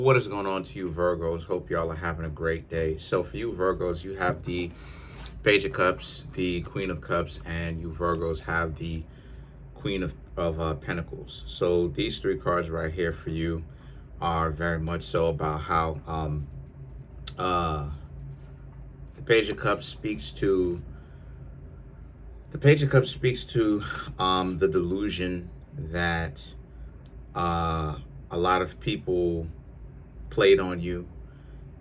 What is going on to you, Virgos? Hope y'all are having a great day. So for you, Virgos, you have the Page of Cups, the Queen of Cups, and you Virgos have the Queen of Pentacles. So these three cards right here for you are very much so about how the Page of Cups speaks to the delusion that a lot of people played on you,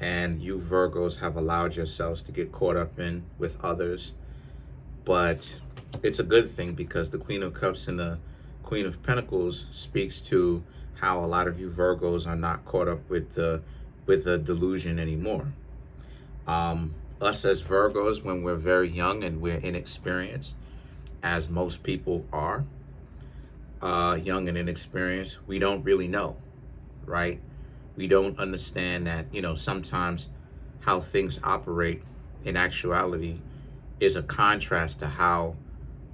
and you Virgos have allowed yourselves to get caught up in with others. But it's a good thing, because the Queen of Cups and the Queen of Pentacles speaks to how a lot of you Virgos are not caught up with the delusion anymore. Us as Virgos, when we're very young and we're inexperienced, as most people are, young and inexperienced, we don't really know, right? We don't understand that, sometimes how things operate in actuality is a contrast to how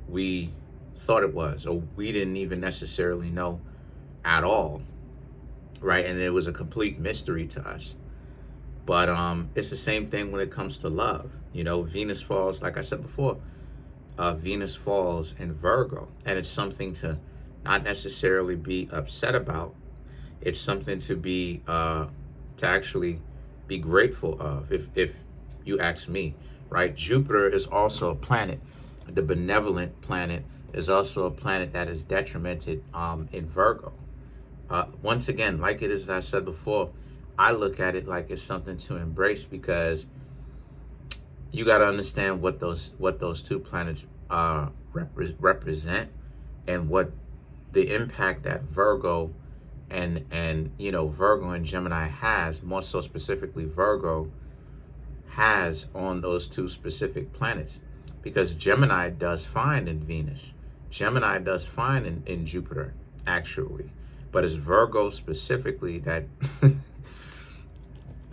we thought it was, or we didn't even necessarily know at all, right? And it was a complete mystery to us. But it's the same thing when it comes to love. Venus falls, like I said before, Venus falls in Virgo, and it's something to not necessarily be upset about. It's something to be to actually be grateful of, if you ask me, right? Jupiter is also a planet. The benevolent planet is also a planet that is detrimented in Virgo. Once again, like it is, as I said before, I look at it like it's something to embrace, because you got to understand what those two planets represent, and what the impact that Virgo and Virgo and Gemini has, more so specifically Virgo has on those two specific planets. Because Gemini does fine in Venus, Gemini does fine in Jupiter, actually, but it's Virgo specifically that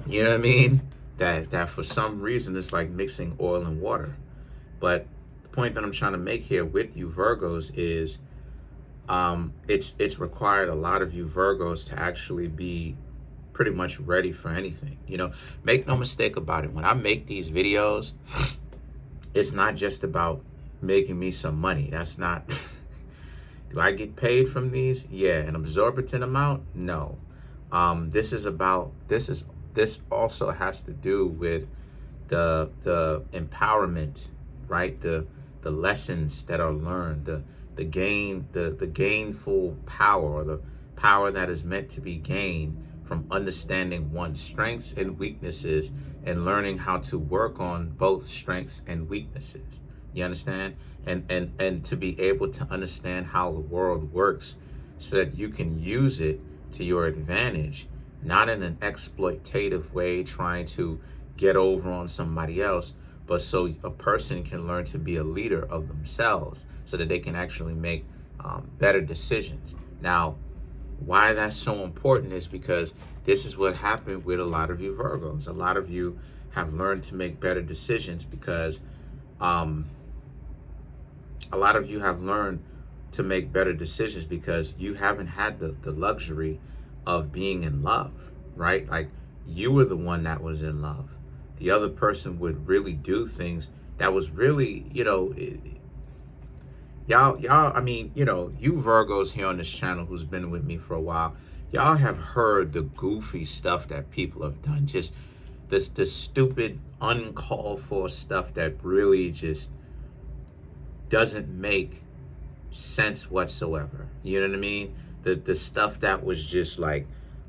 you know what I mean, that for some reason it's like mixing oil and water. But the point that I'm trying to make here with you Virgos is it's required a lot of you Virgos to actually be pretty much ready for anything. Make no mistake about it, when I make these videos, it's not just about making me some money. That's not do I get paid from these? Yeah. An exorbitant amount? No. This also has to do with the empowerment, right? The lessons that are learned, the gainful power, or the power that is meant to be gained from understanding one's strengths and weaknesses, and learning how to work on both strengths and weaknesses. You understand? And to be able to understand how the world works, so that you can use it to your advantage, not in an exploitative way trying to get over on somebody else, but so a person can learn to be a leader of themselves, so that they can actually make better decisions. Now, why that's so important is because this is what happened with a lot of you Virgos. A lot of you have learned to make better decisions, because a lot of you have learned to make better decisions because you haven't had the luxury of being in love, right? Like, you were the one that was in love. The other person would really do things that was really, y'all, I mean, you Virgos here on this channel who's been with me for a while, y'all have heard the goofy stuff that people have done. Just this stupid, uncalled for stuff that really just doesn't make sense whatsoever. You know what I mean? The stuff that was just like,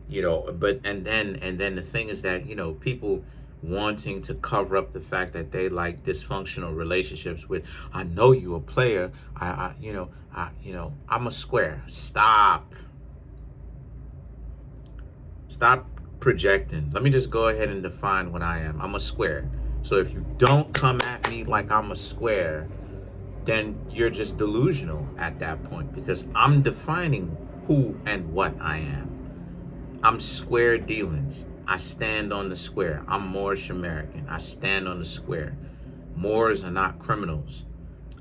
but and then the thing is that, people wanting to cover up the fact that they like dysfunctional relationships with, I know you a player, I'm a square. Stop projecting. Let me just go ahead and define what I am. I'm a square. So if you don't come at me like I'm a square, then you're just delusional at that point, because I'm defining who and what I am. I'm square dealings. I stand on the square. I'm Moorish American. I stand on the square. Moors are not criminals.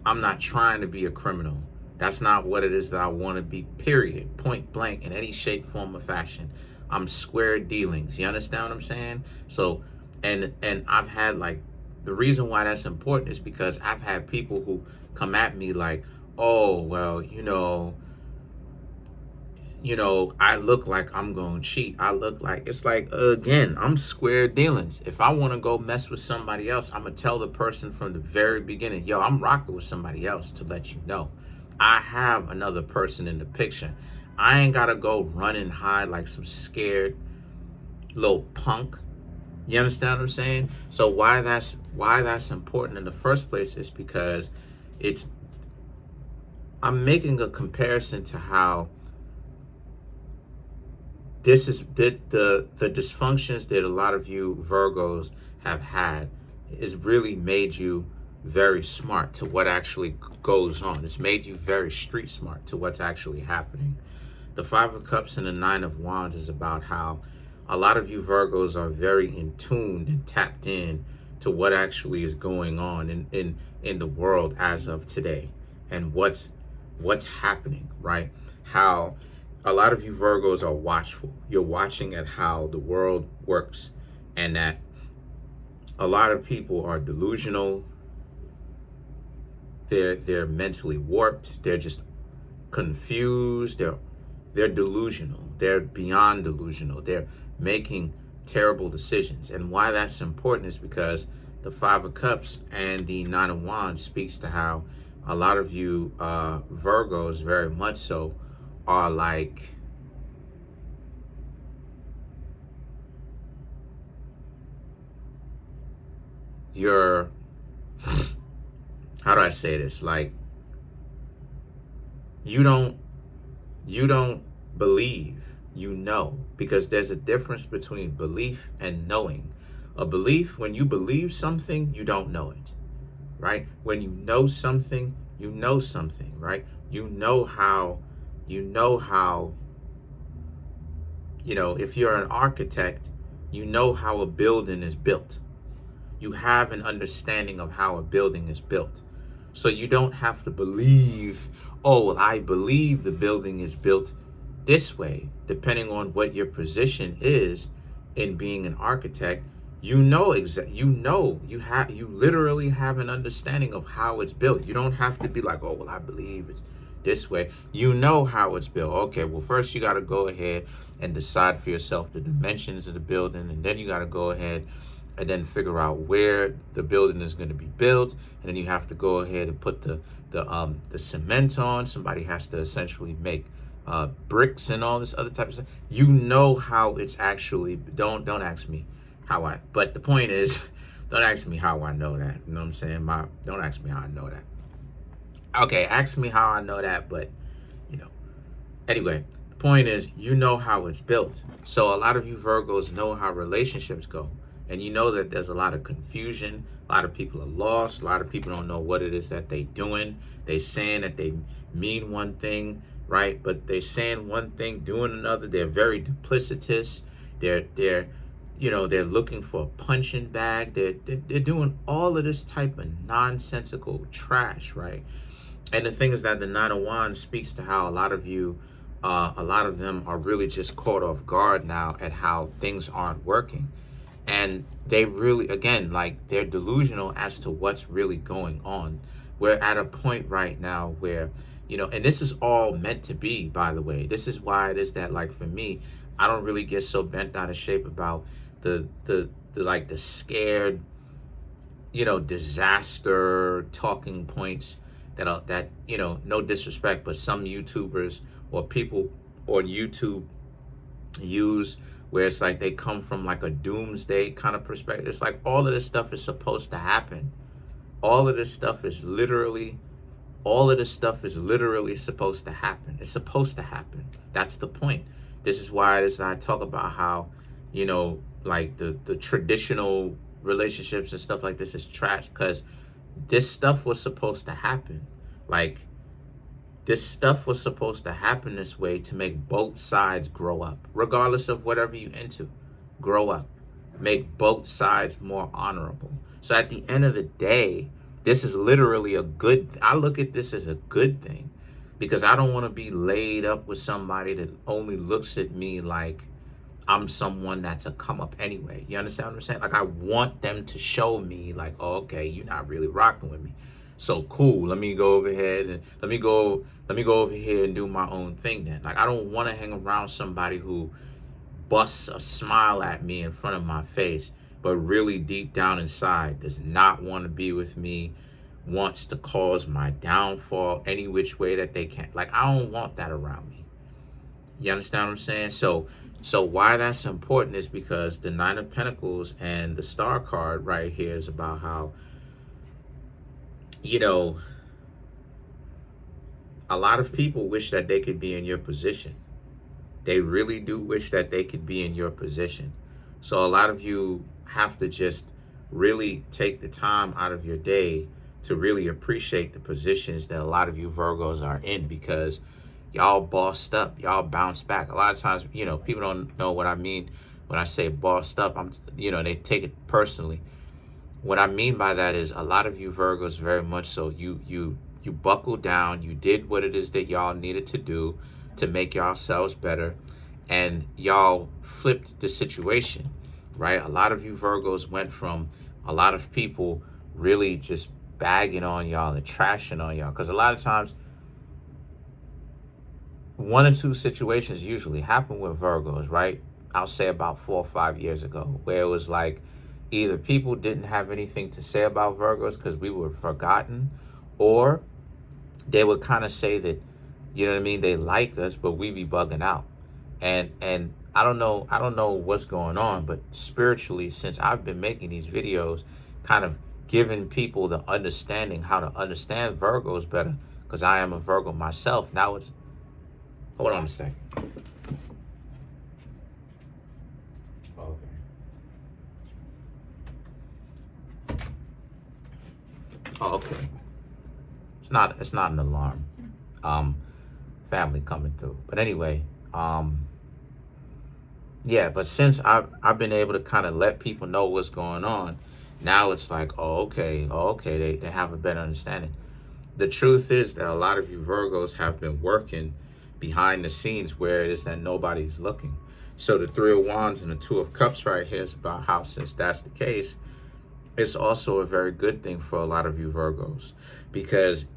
I'm not trying to be a criminal. That's not what it is that I want to be, period. Point blank, in any shape, form, or fashion. I'm square dealings. You understand what I'm saying? So, and I've had like, the reason why that's important is because I've had people who come at me like, oh, well, I look like I'm going to cheat. I look like, it's like, again, I'm square dealings. If I want to go mess with somebody else, I'm going to tell the person from the very beginning, yo, I'm rocking with somebody else, to let you know. I have another person in the picture. I ain't got to go run and hide like some scared little punk. You understand what I'm saying? So why that's important in the first place is because I'm making a comparison to how this is the dysfunctions that a lot of you Virgos have had is really made you very smart to what actually goes on. It's made you very street smart to what's actually happening. The Five of Cups and the Nine of Wands is about how a lot of you Virgos are very in tune and tapped in to what actually is going on in the world as of today, and what's happening, right? How a lot of you Virgos are watchful. You're watching at how the world works, and that a lot of people are delusional. They're mentally warped. They're just confused. They're delusional. They're beyond delusional. They're making terrible decisions. And why that's important is because the Five of Cups and the Nine of Wands speaks to how a lot of you Virgos, very much so, are like, you're, how do I say this? Like, you don't believe, because there's a difference between belief and knowing. A belief, when you believe something, you don't know it, right? When you know something, right? You know how, if you're an architect, you know how a building is built. You have an understanding of how a building is built. So you don't have to believe, oh, well, I believe the building is built this way. Depending on what your position is in being an architect, you literally have an understanding of how it's built. You don't have to be like, oh, well, I believe it's this way. You know how it's built. Okay, well, first you got to go ahead and decide for yourself the dimensions of the building, and then you got to go ahead and then figure out where the building is going to be built, and then you have to go ahead and put the cement on. Somebody has to essentially make bricks and all this other type of stuff. You know how it's actually. Don't ask me how but the point is, don't ask me how I know that. You know what I'm saying? Don't ask me how I know that. Okay, ask me how I know that, but anyway, the point is, you know how it's built. So a lot of you Virgos know how relationships go. And you know that there's a lot of confusion. A lot of people are lost. A lot of people don't know what it is that they're doing. They saying that they mean one thing, right? But they saying one thing, doing another. They're very duplicitous. They're looking for a punching bag. They're doing all of this type of nonsensical trash, right? And the thing is that the Nine of Wands speaks to how a lot of you, a lot of them are really just caught off guard now at how things aren't working. And they really, again, like, they're delusional as to what's really going on. We're at a point right now where, and this is all meant to be, by the way. This is why it is that, like, for me, I don't really get so bent out of shape about the scared, disaster talking points that no disrespect, but some YouTubers or people on YouTube use, where it's like they come from like a doomsday kind of perspective. It's like all of this stuff is supposed to happen. All of this stuff is literally supposed to happen. It's supposed to happen. That's the point. This is why I talk about how, like the traditional relationships and stuff like this is trash, because this stuff was supposed to happen. Like, this stuff was supposed to happen this way to make both sides grow up, regardless of whatever you into. Grow up, make both sides more honorable. So at the end of the day, this is literally I look at this as a good thing, because I don't want to be laid up with somebody that only looks at me like I'm someone that's a come up anyway. You understand what I'm saying? Like, I want them to show me, like, oh, okay, you're not really rocking with me. So cool. Let me go over here and let me go over here and do my own thing then. Like, I don't want to hang around somebody who busts a smile at me in front of my face, but really deep down inside does not want to be with me, wants to cause my downfall any which way that they can. Like, I don't want that around me. You understand what I'm saying? So why that's important is because the Nine of Pentacles and the Star card right here is about how, you know, a lot of people wish that they could be in your position. They really do wish that they could be in your position. So a lot of you have to just really take the time out of your day to really appreciate the positions that a lot of you Virgos are in, because y'all bossed up, y'all bounce back. A lot of times, you know, people don't know what I mean when I say bossed up. They take it personally. What I mean by that is a lot of you Virgos very much so, you buckled down, you did what it is that y'all needed to do to make yourselves better, and y'all flipped the situation, right? A lot of you Virgos went from a lot of people really just bagging on y'all and trashing on y'all, because a lot of times one or two situations usually happen with Virgos, right? I'll say about 4 or 5 years ago, where it was like either people didn't have anything to say about Virgos because we were forgotten, or they would kind of say that, you know what I mean, they like us, but we be bugging out. And I don't know what's going on, but spiritually, since I've been making these videos, kind of giving people the understanding, how to understand Virgos better, because I am a Virgo myself. Now it's, hold on a second. Okay. Oh, okay. It's not an alarm. Family coming through. But anyway, yeah, but since I've been able to kind of let people know what's going on, now it's like, oh, okay, they have a better understanding. The truth is that a lot of you Virgos have been working behind the scenes where it is that nobody's looking. So the Three of Wands and the Two of Cups right here is about how, since that's the case, it's also a very good thing for a lot of you Virgos, because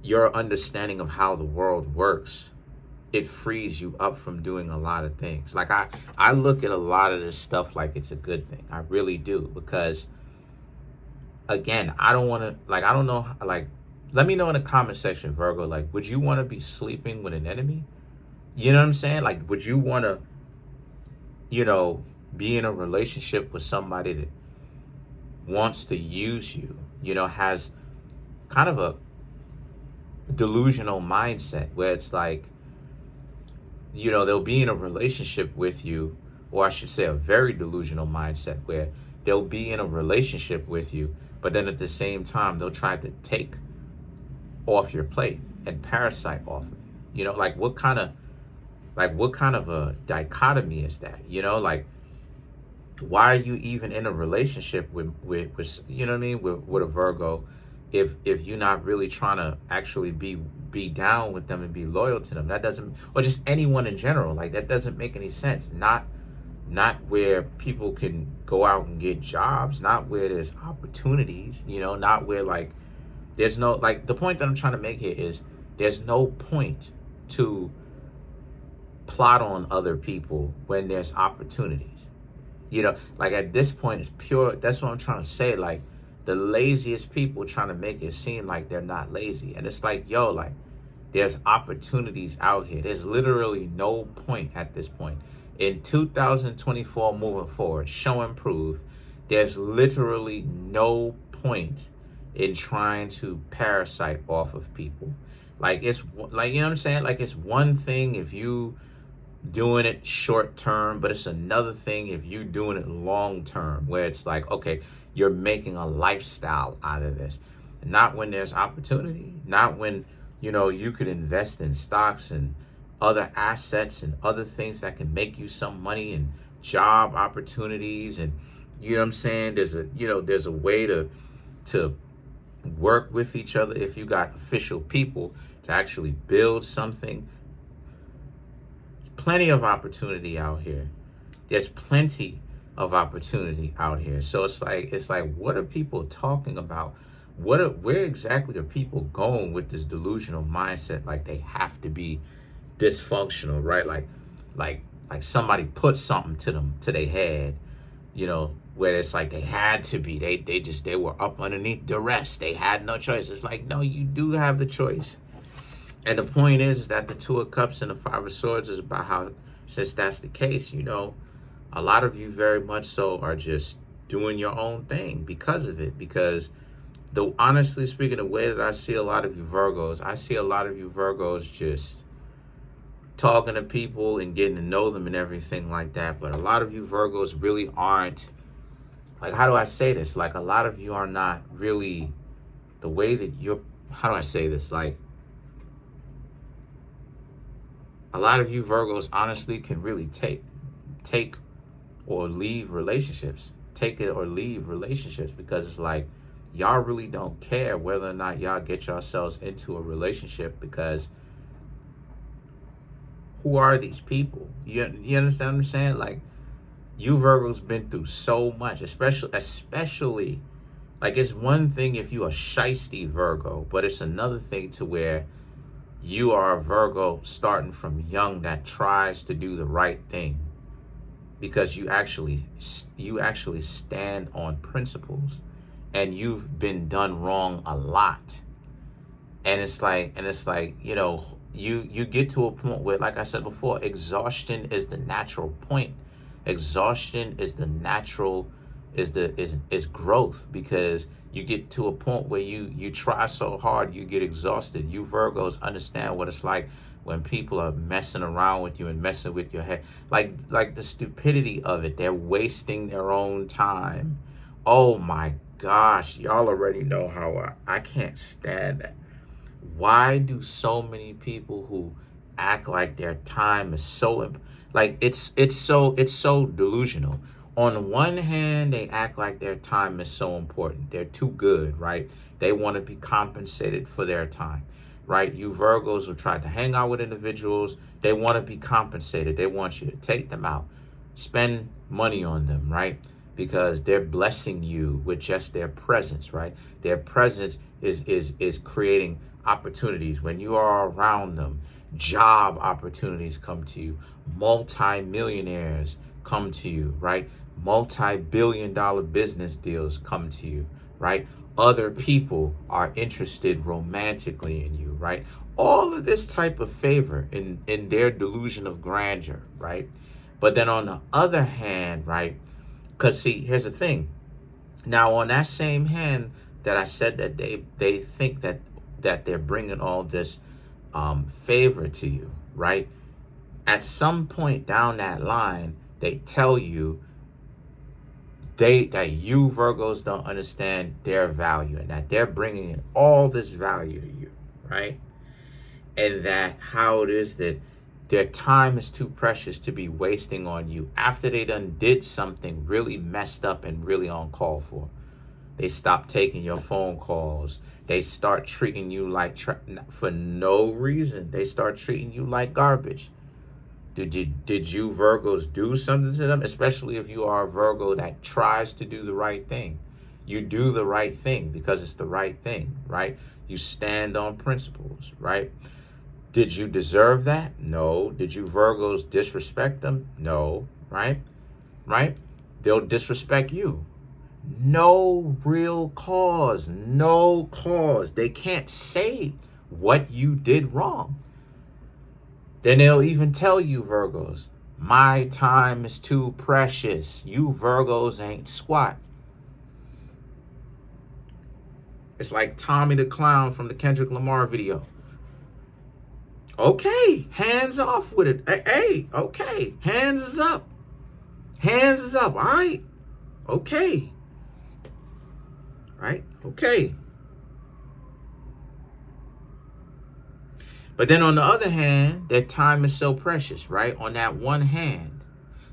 your understanding of how the world works, it frees you up from doing a lot of things. Like I look at a lot of this stuff like it's a good thing. I really do, because again, I don't want to, like, I don't know, like, let me know in the comment section, Virgo, like, would you want to be sleeping with an enemy? You know what I'm saying? Like, would you want to, be in a relationship with somebody that wants to use you, has kind of a delusional mindset where it's like, they'll be in a relationship with you, or I should say a very delusional mindset where they'll be in a relationship with you, but then at the same time, they'll try to take off your plate and parasite off of you. Like what kind of a dichotomy is that? Like, why are you even in a relationship with you know what I mean, with a Virgo, if you're not really trying to actually be down with them and be loyal to them? That doesn't, or just anyone in general, like, that doesn't make any sense. Not where people can go out and get jobs, not where there's opportunities, not where, like, there's no, like, the point that I'm trying to make here is there's no point to plot on other people when there's opportunities. Like, at this point, it's pure, that's what I'm trying to say. Like, the laziest people trying to make it seem like they're not lazy. And it's like, yo, like, there's opportunities out here. There's literally no point at this point. In 2024, moving forward, show and prove, there's literally no point in trying to parasite off of people. Like, it's like, you know what I'm saying? Like, it's one thing if you doing it short term, but it's another thing if you doing it long term, where it's like, okay, you're making a lifestyle out of this. Not when there's opportunity, not when, you could invest in stocks and other assets and other things that can make you some money, and job opportunities, and you know what I'm saying? There's a way to work with each other if you got official people to actually build something. Plenty of opportunity out here. There's plenty of opportunity out here. So it's like, what are people talking about? Where exactly are people going with this delusional mindset? Like they have to be dysfunctional, right? Like, like somebody put something to their head, where it's like they had to be. They were up underneath duress. They had no choice. It's like, no, you do have the choice. And the point is that the Two of Cups and the Five of Swords is about how, since that's the case, a lot of you very much so are just doing your own thing because of it. Because honestly speaking, the way that I see a lot of you Virgos, I see a lot of you Virgos just talking to people and getting to know them and everything like that. But a lot of you Virgos really aren't, like, how do I say this? Like, a lot of you are not really the way that you're, how do I say this? Like, a lot of you Virgos honestly can really take or leave relationships. Take it or leave relationships, because it's like, y'all really don't care whether or not y'all get yourselves into a relationship, because who are these people? You understand what I'm saying? Like, you Virgos been through so much, especially like, it's one thing if you are shiesty Virgo, but it's another thing to where you are a Virgo starting from young that tries to do the right thing, because you actually stand on principles, and you've been done wrong a lot. And it's like, you get to a point where, like I said before, exhaustion is the natural point. Exhaustion is the natural, is growth, because you get to a point where you try so hard, you get exhausted. You Virgos understand what it's like when people are messing around with you and messing with your head. Like the stupidity of it. They're wasting their own time. Oh my gosh, y'all already know how I can't stand that. Why do so many people who act like their time is so, like, it's so delusional. On one hand, they act like their time is so important. They're too good, right? They want to be compensated for their time, right? You Virgos will try to hang out with individuals. They want to be compensated. They want you to take them out, spend money on them, right? Because they're blessing you with just their presence, right? Their presence is creating opportunities. When you are around them, job opportunities come to you. Multi-millionaires come to you, right? Multi-billion-dollar business deals come to you, right? Other people are interested romantically in you, right? All of this type of favor in their delusion of grandeur, right? But then on the other hand, right? Because see, here's the thing. Now, on that same hand that I said that they think that they're bringing all this favor to you, right? At some point down that line, they tell you that you Virgos don't understand their value, and that they're bringing in all this value to you, right? And that how it is that their time is too precious to be wasting on you after they done did something really messed up and really uncalled for. They stop taking your phone calls. They start treating you like, for no reason, they start treating you like garbage. Did you Virgos do something to them? Especially if you are a Virgo that tries to do the right thing. You do the right thing because it's the right thing, right? You stand on principles, right? Did you deserve that? No. Did you Virgos disrespect them? No, right? Right? They'll disrespect you. No real cause, no cause. They can't say what you did wrong. Then they'll even tell you Virgos, my time is too precious. You Virgos ain't squat. It's like Tommy the Clown from the Kendrick Lamar video. Okay, hands off with it. Hey, okay, hands is up. Hands is up, all right? Okay. Right? Okay. But then on the other hand, their time is so precious, right? On that one hand.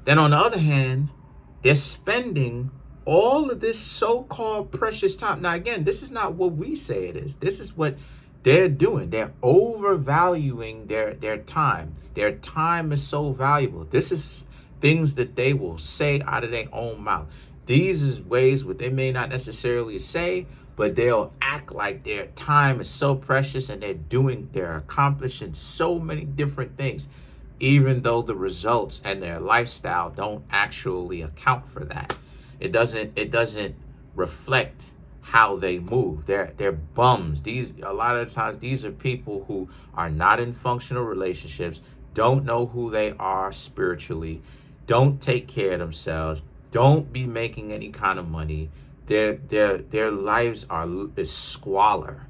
Then on the other hand, they're spending all of this so-called precious time. Now, again, this is not what we say it is. This is what they're doing. They're overvaluing their time. Their time is so valuable. This things that they will say out of their own mouth. These is ways what they may not necessarily say, but they'll act like their time is so precious and they're accomplishing so many different things, even though the results and their lifestyle don't actually account for that. It doesn't reflect how they move. They're bums. A lot of the times these are people who are not in functional relationships, don't know who they are spiritually, don't take care of themselves, don't be making any kind of money. Their lives is squalor.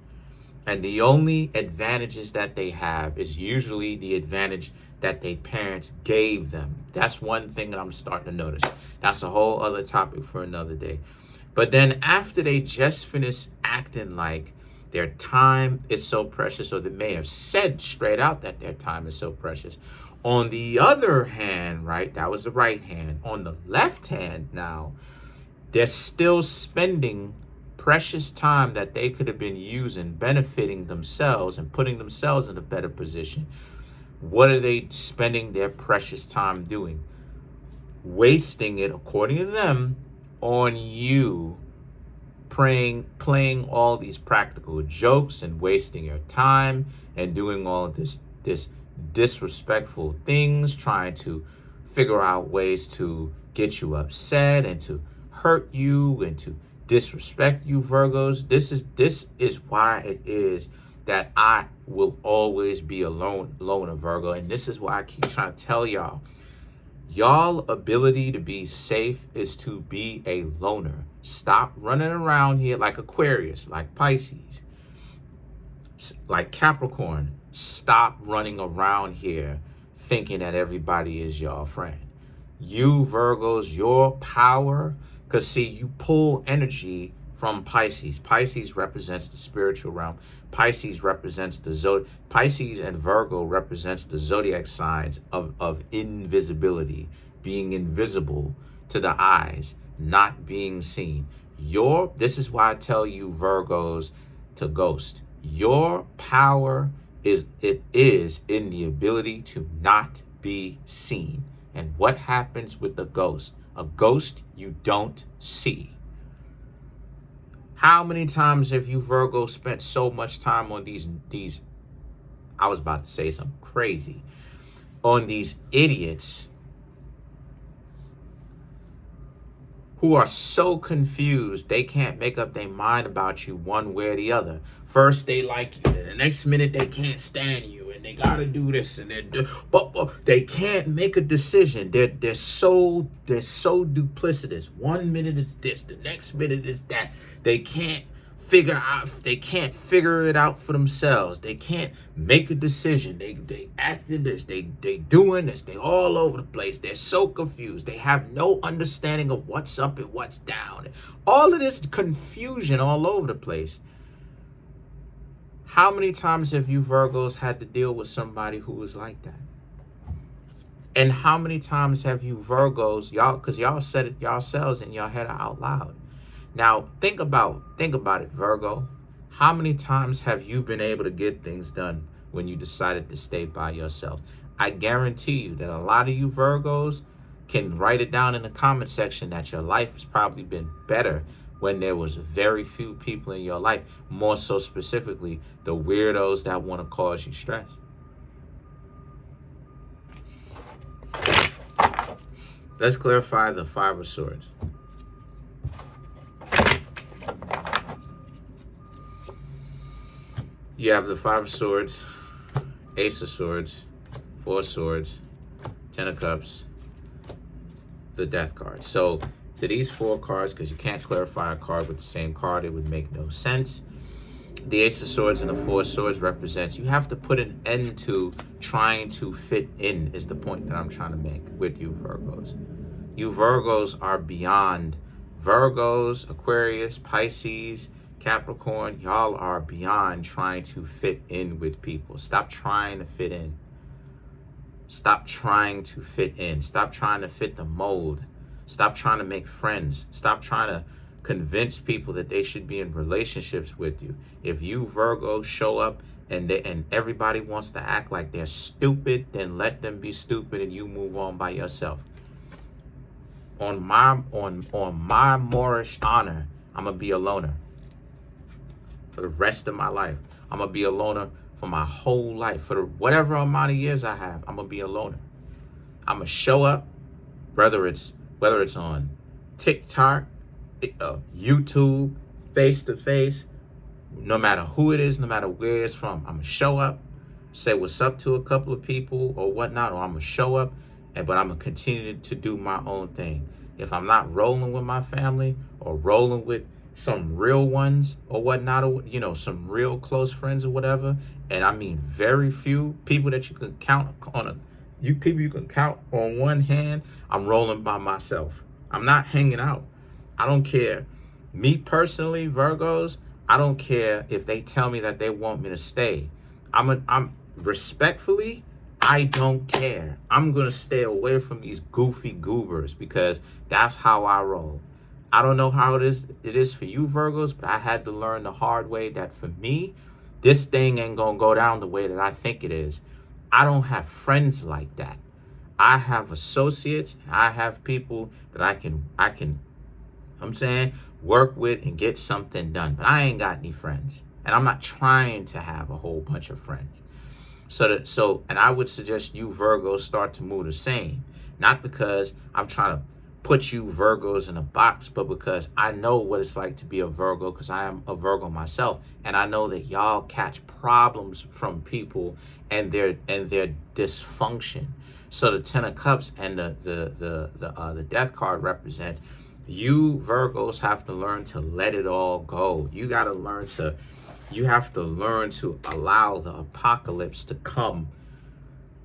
And the only advantages that they have is usually the advantage that their parents gave them. That's one thing that I'm starting to notice. That's a whole other topic for another day. But then after they just finish acting like their time is so precious, or they may have said straight out that their time is so precious. On the other hand, right, that was the right hand. On the left hand now, they're still spending precious time that they could have been using, benefiting themselves and putting themselves in a better position. What are they spending their precious time doing? Wasting it, according to them, on you, playing all these practical jokes and wasting your time and doing all this disrespectful things, trying to figure out ways to get you upset and to hurt you and to disrespect you, Virgos. This is why it is that I will always be a loner, Virgo. And this is why I keep trying to tell y'all ability to be safe is to be a loner. Stop running around here like Aquarius, like Pisces, like Capricorn. Stop running around here thinking that everybody is your friend. You Virgos, your power, because see, you pull energy from Pisces. Pisces represents the spiritual realm. Pisces represents the zodiac. Pisces and Virgo represents the zodiac signs of invisibility, being invisible to the eyes, not being seen. This is why I tell you Virgos to ghost. Your power is in the ability to not be seen. And what happens with the ghost? A ghost you don't see. How many times have you Virgo spent so much time on these I was about to say something crazy, on these idiots who are so confused they can't make up their mind about you one way or the other. First they like you, then the next minute they can't stand you, and they gotta do this, and but they can't make a decision. They're so duplicitous. One minute it's this, the next minute it's that. They can't figure it out for themselves. They can't make a decision. They acting this, they doing this, they all over the place. They're so confused. They have no understanding of what's up and what's down. All of this confusion all over the place. How many times have you Virgos had to deal with somebody who was like that? And how many times have you Virgos, because y'all said it yourselves in your head out loud. Now, think about it, Virgo. How many times have you been able to get things done when you decided to stay by yourself? I guarantee you that a lot of you Virgos can write it down in the comment section that your life has probably been better when there was very few people in your life, more so specifically the weirdos that want to cause you stress. Let's clarify the Five of Swords. You have the Five of Swords, Ace of Swords, Four of Swords, Ten of Cups, the Death card. So to these four cards, because you can't clarify a card with the same card, it would make no sense. The Ace of Swords and the Four of Swords represents you have to put an end to trying to fit in, is the point that I'm trying to make with you Virgos. You Virgos are beyond. Virgos, Aquarius, Pisces, Capricorn, y'all are beyond trying to fit in with people. Stop trying to fit in. Stop trying to fit in. Stop trying to fit the mold. Stop trying to make friends. Stop trying to convince people that they should be in relationships with you. If you Virgos show up and everybody wants to act like they're stupid, then let them be stupid and you move on by yourself. my Moorish honor, I'm gonna be a loner for the rest of my life. I'm gonna be a loner for my whole life. For the whatever amount of years I have, I'm gonna be a loner. I'm gonna show up, whether it's on TikTok, YouTube, face to face, no matter who it is, no matter where it's from. I'm gonna show up, say what's up to a couple of people or whatnot, or I'm gonna show up, but I'm gonna continue to do my own thing. If I'm not rolling with my family or rolling with some real ones or whatnot, or some real close friends or whatever, and I mean very few people that you can count on you can count on one hand, I'm rolling by myself. I'm not hanging out. I don't care. Me personally, Virgos, I don't care if they tell me that they want me to stay. I'm respectfully, I don't care. I'm gonna stay away from these goofy goobers because that's how I roll. I don't know how it is for you Virgos, but I had to learn the hard way that for me, this thing ain't gonna go down the way that I think it is. I don't have friends like that. I have associates. I have people that I can work with and get something done. But I ain't got any friends. And I'm not trying to have a whole bunch of friends. And I would suggest you Virgos start to move the same. Not because I'm trying to put you Virgos in a box, but because I know what it's like to be a Virgo, because I am a Virgo myself, and I know that y'all catch problems from people and their dysfunction. So the Ten of Cups and the Death card represent you Virgos have to learn to let it all go. You have to learn to allow the apocalypse to come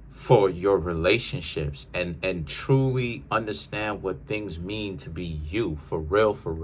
for your relationships and truly understand what things mean to be you for real, for real.